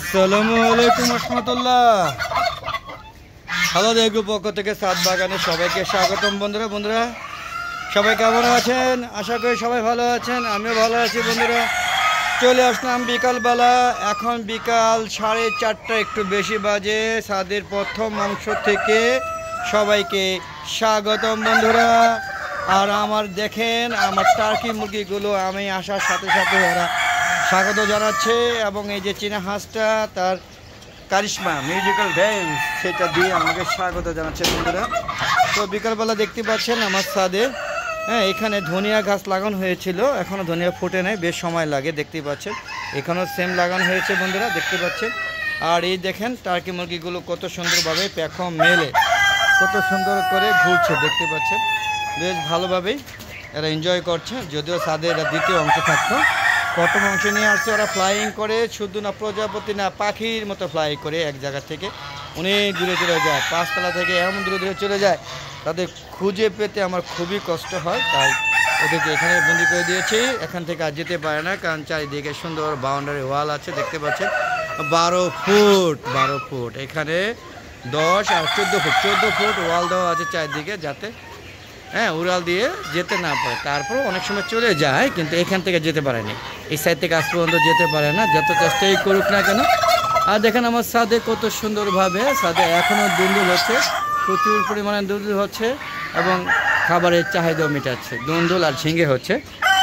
আসসালামু আলাইকুম রহমতুল্লাহ। হ্যালো দেখু পক্ষ থেকে সাত বাগানে সবাইকে স্বাগতম। বন্ধুরা সবাই কেমন আছেন? আশা করি সবাই ভালো আছেন, আমিও ভালো আছি। বন্ধুরা চলে আসলাম বিকালবেলা, এখন বিকাল 4:30 একটু বেশি বাজে। সাদের প্রথম অংশ থেকে সবাইকে স্বাগতম বন্ধুরা। আর আমার দেখেন আমার টার্কি মুরগিগুলো আমি আসার সাথে সাথে ওরা স্বাগত জানাচ্ছে, এবং এই যে চীনা হাঁসটা তার কারিশমা মিউজিক্যাল ড্যান্স সেটা দিয়ে আমাকে স্বাগত জানাচ্ছে বন্ধুরা। তো বিকালবেলা দেখতে পাচ্ছেন আমার ছাদে এখানে ধনিয়া গাছ লাগানো হয়েছিল, এখনও ধনিয়া ফুটে নেয়, বেশ সময় লাগে। দেখতে পাচ্ছেন এখানেও সেম লাগানো হয়েছে বন্ধুরা, দেখতে পাচ্ছেন। আর এই দেখেন টার্কি মুরগিগুলো কত সুন্দরভাবে পেখম মেলে কত সুন্দর করে ঘুরছে, দেখতে পাচ্ছেন। বেশ ভালোভাবেই এরা এনজয় করছে। যদিও ছাদে এরা দ্বিতীয় অংশ থাকতো, প্রথম অংশ নিয়ে আসছে ওরা ফ্লাইং করে, শুধু না প্রজাপতি না পাখির মতো ফ্লাই করে এক জায়গা থেকে অনেক দূরে চলে যায়, 5 তলা থেকে এমন দূরে দূরে চলে যায়, তাদের খুঁজে পেতে আমার খুবই কষ্ট হয়। তাই ওদেরকে এখানে বন্দি করে দিয়েছি, এখান থেকে আর যেতে পারে না, কারণ চারিদিকে সুন্দর বাউন্ডারি ওয়াল আছে, দেখতে পাচ্ছেন। 12 ফুট এখানে 10 আর 14 ফুট ওয়াল দেওয়া আছে চারিদিকে, যাতে উড়াল দিয়ে যেতে না পারে। তারপর অনেক সময় চলে যায়, কিন্তু এখান থেকে যেতে পারেনি, এই সাইড থেকে আজ পর্যন্ত যেতে পারে না, যত চেষ্টাই করুক না কেন। আর দেখেন আমার ছাদে কত সুন্দরভাবে, ছাদে এখনও দুন্দুল হচ্ছে, প্রচুর পরিমাণে দুন্দুল হচ্ছে, এবং খাবারের চাহিদাও মেটাচ্ছে। দুন্দুল আর ঝিঙে হচ্ছে,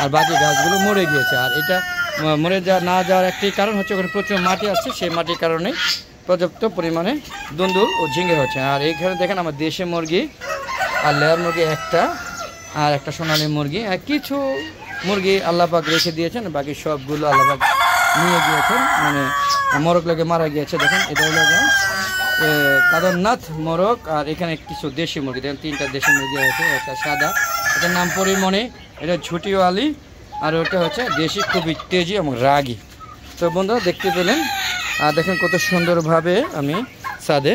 আর বাকি গাছগুলো মরে গিয়েছে। আর এটা মরে না যাওয়ার একটি কারণ হচ্ছে ওখানে প্রচুর মাটি আছে, সেই মাটির কারণেই পর্যাপ্ত পরিমাণে দুন্দুল ও ঝিঙে হচ্ছে। আর এইখানে দেখেন আমার দেশি মুরগি আর লেয়ার মুরগি একটা, আর একটা সোনালী মুরগি, আর কিছু মুরগি আল্লাপাক রেখে দিয়েছেন, বাকি সবগুলো আল্লাপাক নিয়ে গিয়েছেন, মানে মোরগ লেগে মারা গিয়েছে। দেখেন এটা হলো কাদরনাথ মোরগ। আর এখানে কিছু দেশি মুরগি, দেখেন 3টা দেশি মুরগি আছে, একটা সাদা, এটার নাম পরিমণি, এটা ঝুটিও আলি, আর ওটা হচ্ছে দেশি, খুবই তেজি এবং রাগী। তো বন্ধুরা দেখতে পেলেন, আর দেখেন কত সুন্দরভাবে আমি ছাদে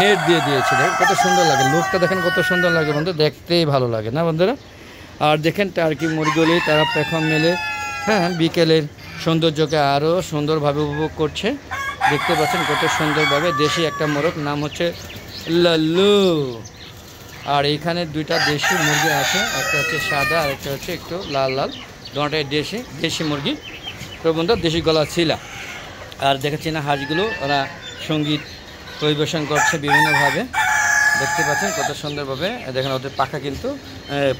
নেট দিয়ে দিয়েছি, দেখেন কত সুন্দর লাগে, লুকটা দেখেন কত সুন্দর লাগে বন্ধু, দেখতেই ভালো লাগে না বন্ধুরা। আর দেখেন টার্কি মুরগিগুলি তারা পেখম মেলে বিকেলের সৌন্দর্যকে আরও সুন্দরভাবে উপভোগ করছে, দেখতে পাচ্ছেন কত সুন্দরভাবে। দেশি একটা মোরগ, নাম হচ্ছে লাল্লু। আর এইখানে 2টা দেশি মুরগি আছে, একটা হচ্ছে সাদা আর একটা হচ্ছে একটু লাল লাল, দুটাই দেশি মুরগি। তো বন্ধু দেশি গলা ছিলা। আর দেখেছি না হাঁসগুলো ওরা সঙ্গীত পরিবেশন করছে বিভিন্নভাবে, দেখতে পাচ্ছেন কত সুন্দরভাবে। দেখেন ওদের পাখা কিন্তু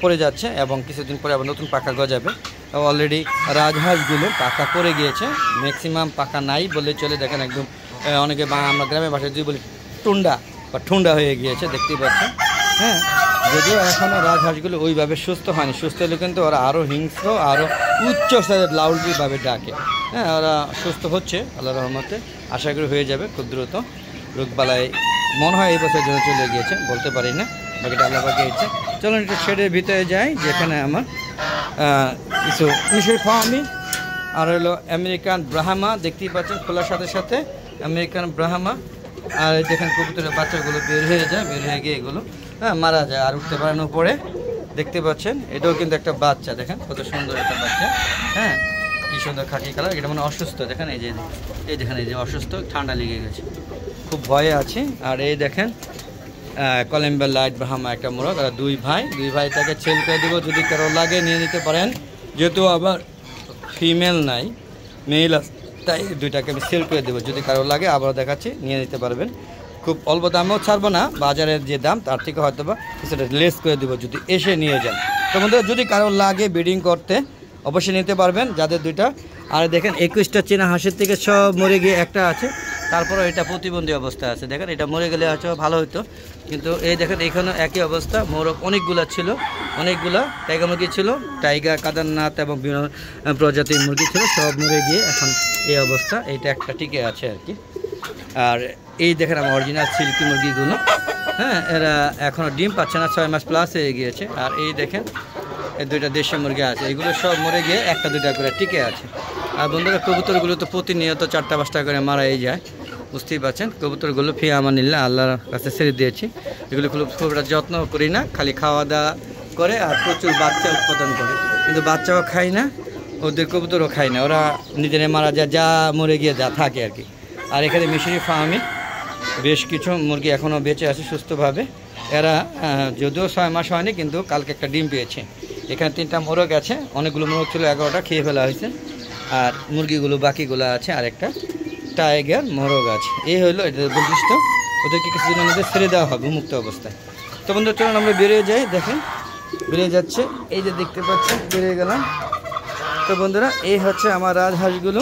পড়ে যাচ্ছে, এবং কিছুদিন পরে আবার নতুন পাখা গজাবে। অলরেডি রাজহাঁসগুলো পাখা পড়ে গিয়েছে, ম্যাক্সিমাম পাখা নাই বলে চলে। দেখেন একদম অনেকে আমরা গ্রামের ভাষায় যদি বলি টুন্ডা বা ঠুন্ডা হয়ে গিয়েছে, দেখতেই পাচ্ছেন। যদিও এখনও রাজহাঁসগুলো ওইভাবে সুস্থ হয়নি, সুস্থ হলে কিন্তু ওরা আরও হিংস্র, আরও উচ্চ স্তরের লাউডলিভাবে ডাকে। ওরা সুস্থ হচ্ছে আল্লাহর রহমতে, আশা করি হয়ে যাবে খুব দ্রুত। রোগবালাই মনে হয় এই বছর জন্য চলে গিয়েছে, বলতে পারি না, বাকিটা আল্লাহ পাকে ইচ্ছে। চলুন একটু শেডের ভিতরে যাই, যেখানে আমার কিছু মিশর ফার্মি আর হলো আমেরিকান ব্রাহ্মা, দেখতেই পাচ্ছেন খোলার সাথে সাথে আমেরিকান ব্রাহ্মা। আর দেখেন কবুতরের বাচ্চাগুলো বের হয়ে যায়, বের হয়ে গিয়ে এগুলো মারা যায়, আর উঠতে পারেন উপরে, দেখতে পাচ্ছেন। এটাও কিন্তু একটা বাচ্চা, দেখেন কত সুন্দর একটা বাচ্চা, কি সুন্দর খাকি কালার। এটা মানে অসুস্থ, দেখেন এই দেখেন এই যে অসুস্থ, ঠান্ডা লেগে গেছে, খুব ভয়ে আছে। আর এই দেখেন কলম্বিয়া লাইট ব্রাহ্মা একটা মোরগ, আর 2 ভাই তাকে সেল করে দেবো, যদি কারো লাগে নিয়ে নিতে পারেন। যেহেতু আবার ফিমেল নাই, মেল তাই 2টাকে আমি সেল করে দেবো, যদি কারো লাগে আবার দেখাচ্ছি, নিয়ে নিতে পারবেন। খুব অল্প দামেও ছাড়বো না, বাজারের যে দাম তার থেকে হয়তো বা সেটা লেস করে দেবো যদি এসে নিয়ে যান। তো বন্ধুরা যদি কারো লাগে ব্রিডিং করতে অবশ্যই নিতে পারবেন, যাদের 2টা। আর দেখেন 21টা চীনা হাঁসের থেকে সব মরে গিয়ে একটা আছে, তারপরে এটা প্রতিবন্ধী অবস্থা আছে। দেখেন এটা মরে গেলে হয়তো ভালো হতো, কিন্তু এই দেখেন এখানে একই অবস্থা, মোরগ অনেকগুলা ছিল, অনেকগুলা টাইগার মুরগি ছিল, টাইগার, কাদারনাথ এবং বিভিন্ন প্রজাতির মুরগি ছিল, সব মরে গিয়ে এখন এই অবস্থা। এইটা একটা টিকে আছে আর কি। আর এই দেখেন আমার অরিজিনাল সিল্কি মুরগিগুলো, এরা এখনও ডিম পাচ্ছে না, 6 মাস প্লাস হয়ে গিয়েছে। আর এই দেখেন এই 2টা দেশি মুরগি আছে, এগুলো সব মরে গিয়ে 1টা 2টা করে টিকে আছে। আর বন্ধুরা কবুতরগুলো তো প্রতিনিয়ত 4টা 5টা করে মারাই যায়, বুঝতেই পারছেন। কবুতরগুলো ফি আমানিল্লাহ আল্লাহর কাছে ছেড়ে দিয়েছি, এগুলো খুব যত্ন করি না, খালি খাওয়া দাওয়া করে আর প্রচুর বাচ্চা উৎপাদন করে, কিন্তু বাচ্চাও খাই না, ওদের কবুতরও খায় না, ওরা নিজেরা মারা যায়, যা মরে গিয়ে যা থাকে আর কি। আর এখানে মিশরি ফার্মে বেশ কিছু মুরগি এখনও বেঁচে আছে সুস্থভাবে। এরা যদিও 6 মাস হয়নি, কিন্তু কালকে একটা ডিম পেয়েছে। এখানে 3টা মোরগ আছে, অনেকগুলো মোরগ ছিল, 11টা খেয়ে ফেলা হয়েছে। আর মুরগিগুলো বাকিগুলো আছে, আর একটা টাইগার মোরগ আছে। এই হলো এটার বৈশিষ্ট্য। ওদেরকে কিছুদিনের মধ্যে ছেড়ে দেওয়া হবে মুক্ত অবস্থায়। তো বন্ধু চলুন আমরা বেরিয়ে যাই। দেখেন বেরিয়ে যাচ্ছে, এই যে দেখতে পাচ্ছেন বেরিয়ে গেলাম। তো বন্ধুরা এই হচ্ছে আমার রাজহাঁসগুলো।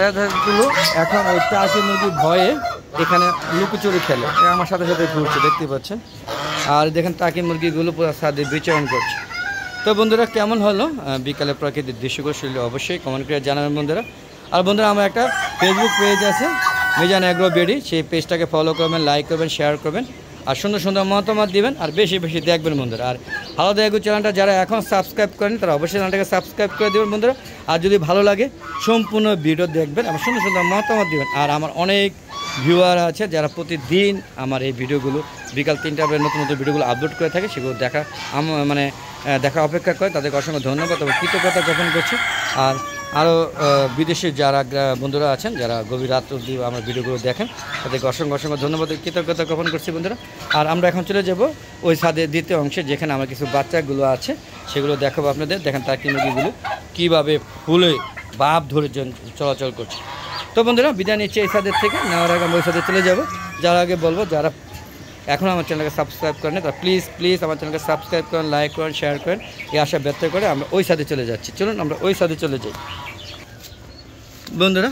রাজহাঁসগুলো এখন ওই টাকি মুরগির ভয়ে এখানে লুকোচুরি খেলে, আমার সাথে সাথে ঘুরছে, দেখতে পাচ্ছেন। আর দেখেন টাকি মুরগিগুলো পুরো ছাদে বিচরণ করছে। তো বন্ধুরা কেমন হলো বিকালে প্রাকৃতিক দৃশ্যগুলো শুনলে অবশ্যই কমেন্ট করে জানাবেন বন্ধুরা। আর বন্ধুরা আমার একটা ফেসবুক পেজ আছে, মিজান এগ্রো বিডি, সেই পেজটাকে ফলো করবেন, লাইক করবেন, শেয়ার করবেন, আর সুন্দর সুন্দর মতামত দিবেন, আর বেশি বেশি দেখবেন বন্ধুরা। আর আলাদা এগ্রো চ্যানেলটা যারা এখন সাবস্ক্রাইব করেন তারা অবশ্যই চ্যানেলটাকে সাবস্ক্রাইব করে দেবেন বন্ধুরা। আর যদি ভালো লাগে সম্পূর্ণ ভিডিও দেখবেন, আমার সুন্দর সুন্দর মতামত দিবেন। আর আমার অনেক ভিউয়ার আছে যারা প্রতিদিন আমার এই ভিডিওগুলো বিকাল 3টা নতুন নতুন ভিডিওগুলো আপলোড করে থাকে, সেগুলো দেখা অপেক্ষা করে, তাদেরকে অসংখ্য ধন্যবাদ এবং কৃতজ্ঞতা জ্ঞাপন করছি। আর আরও বিদেশে যারা বন্ধুরা আছেন, যারা গভীর রাত অবধি আমার ভিডিওগুলো দেখেন, তাদেরকে অসংখ্য অসংখ্য ধন্যবাদ কৃতজ্ঞতা জ্ঞাপন করছি বন্ধুরা। আর আমরা এখন চলে যাব ওই ছাদের দ্বিতীয় অংশে, যেখানে আমার কিছু বাচ্চাগুলো আছে, সেগুলো দেখাবো আপনাদের। দেখেন টাকি মুরগিগুলো কীভাবে ফুলে বাপ ধরে চলাচল করছে। তো বন্ধুরা বিদায় নিচ্ছে এই ছাদের থেকে, নেওয়ার আগে আমরা ওই ছাদে চলে যাব। যার আগে বলবো, যারা এখন আমার চ্যানেলকে সাবস্ক্রাইব করেন তারা প্লিজ আমার চ্যানেলকে সাবস্ক্রাইব করেন, লাইক করেন, শেয়ার করেন। এই আশা ব্যর্থ করে আমরা ওই ছাদে চলে যাচ্ছি। চলুন আমরা ওই ছাদে চলে যাই বন্ধুরা।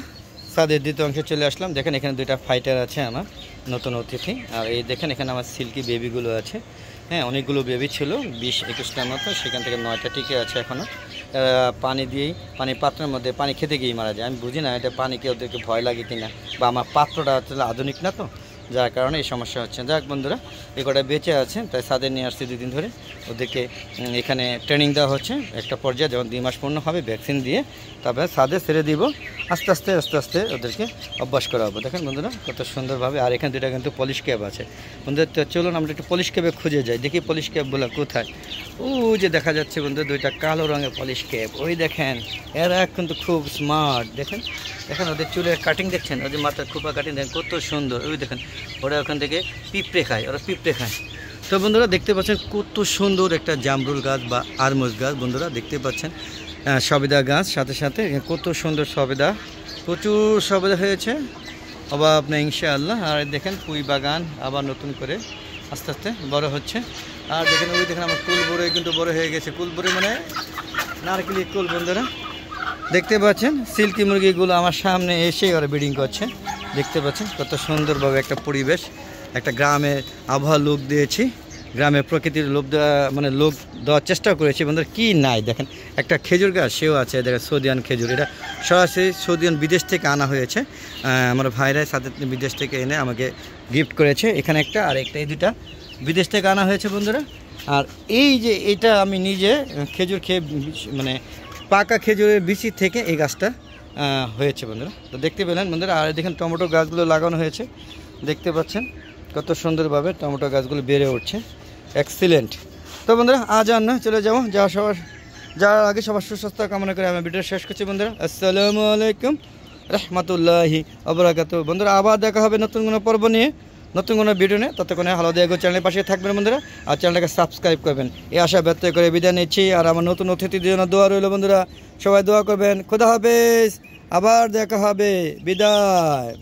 ছাদের দ্বিতীয় অংশে চলে আসলাম। দেখেন এখানে 2টা ফাইটার আছে আমার নতুন অতিথি। আর এই দেখেন এখানে আমার সিল্কি বেবিগুলো আছে। হ্যাঁ, অনেকগুলো বেবি ছিল, 20-21টার মতো, সেখান থেকে 9টা টিকে আছে এখনও। পানি দিয়েই, পানি পাত্রের মধ্যে পানি খেতে গিয়েই মারা যায়। আমি বুঝি না এটা পানিকে ওদেরকে ভয় লাগে কিনা, বা আমার পাত্রটা আসলে আধুনিক না, তো যার কারণে এই সমস্যা হচ্ছে। যাক বন্ধুরা, এই কটা বেঁচে আছে, তাই ছাদে নিয়ে আসছি 2 দিন ধরে। ওদেরকে এখানে ট্রেনিং দেওয়া হচ্ছে। একটা পর্যায়ে যখন 2 মাস পূর্ণ হবে ভ্যাকসিন দিয়ে তারপরে ছাদে ছেড়ে দিব। আস্তে আস্তে ওদেরকে অভ্যাস করা হবে। দেখেন বন্ধুরা কত সুন্দরভাবে। আর এখানে 2টা কিন্তু পলিশ ক্যাব আছে বন্ধুরা। তো চলুন আমরা একটু পলিশ ক্যাবে খুঁজে যাই, দেখি পলিশ ক্যাবগুলো কোথায়। যে দেখা যাচ্ছে বন্ধু 2টা কালো রঙের পলিশ ক্যাব। ওই দেখেন, এরা কিন্তু খুব স্মার্ট। দেখেন ওদের চুলের কাটিং দেখছেন, ওদের মাথার খোপা কাটিং দেখেন কত সুন্দর। ওই দেখেন ওরা ওখান থেকে পিঁপড়ে খায়, তো বন্ধুরা দেখতে পাচ্ছেন কত সুন্দর একটা জামরুল গাছ বা আরমুজ গাছ বন্ধুরা দেখতে পাচ্ছেন। সবেদা গাছ, সাথে সাথে কত সুন্দর সবেদা, প্রচুর সবেদা হয়েছে আবার আপনার ইনশাআল্লাহ। আর দেখেন পুঁই বাগান আবার নতুন করে আস্তে আস্তে বড় হচ্ছে। আর দেখেন ওই দেখেন আমার কুলবুড়ে কিন্তু বড় হয়ে গেছে। কুলবুড়ে মানে নারকেলি কুল বন্ধুরা দেখতে পাচ্ছেন। সিল্কি মুরগিগুলো আমার সামনে এসেই ওরা ব্রিডিং করছে, দেখতে পাচ্ছেন কত সুন্দরভাবে একটা পরিবেশ, একটা গ্রামের আবহাওয়া লোক দিয়েছি, গ্রামের প্রকৃতির লোক দেওয়ার চেষ্টা করেছি বন্ধুরা। কি নাই দেখেন, একটা খেজুর গাছ সেও আছে, দেখেন সৌদিয়ান খেজুর। এটা সরাসরি সৌদিয়ান বিদেশ থেকে আনা হয়েছে, আমার ভাইরা সাথে বিদেশ থেকে এনে আমাকে গিফট করেছে। এখানে একটা আর একটা, এই 2টা বিদেশ থেকে আনা হয়েছে বন্ধুরা। আর এই যে এটা আমি নিজে খেজুর খেয়ে পাকা খেজুরের বিচি থেকে এই গাছটা হয়েছে বন্ধুরা। তো দেখতে পেলেন বন্ধুরা। আর দেখেন টমেটো গাছগুলো লাগানো হয়েছে, দেখতে পাচ্ছেন কত সুন্দরভাবে টমেটো গাছগুলো বেড়ে উঠছে, এক্সিলেন্ট। তো বন্ধুরা আজ আর না, চলে যাবো। যাওয়ার আগে সবার সুস্বাস্থ্য কামনা করে আমি ভিডিও শেষ করছি বন্ধুরা। আসসালামু আলাইকুম রহমতুল্লাহি ওয়া বারাকাতুহু। বন্ধুরা আবার দেখা হবে নতুন কোনো পর্ব নিয়ে, নতুন কোনো ভিডিও নিয়ে। ততক্ষণে হালাদা এগ্রো চ্যানেলের পাশে থাকবেন বন্ধুরা, আর চ্যানেলটাকে সাবস্ক্রাইব করবেন। এই আশা ব্যক্ত করে বিদায় নিচ্ছি। আর আমার নতুন অতিথিদের জন্য দোয়া রইল বন্ধুরা, সবাই দোয়া করবেন। খোদা হাফেজ, আবার দেখা হবে, বিদায়।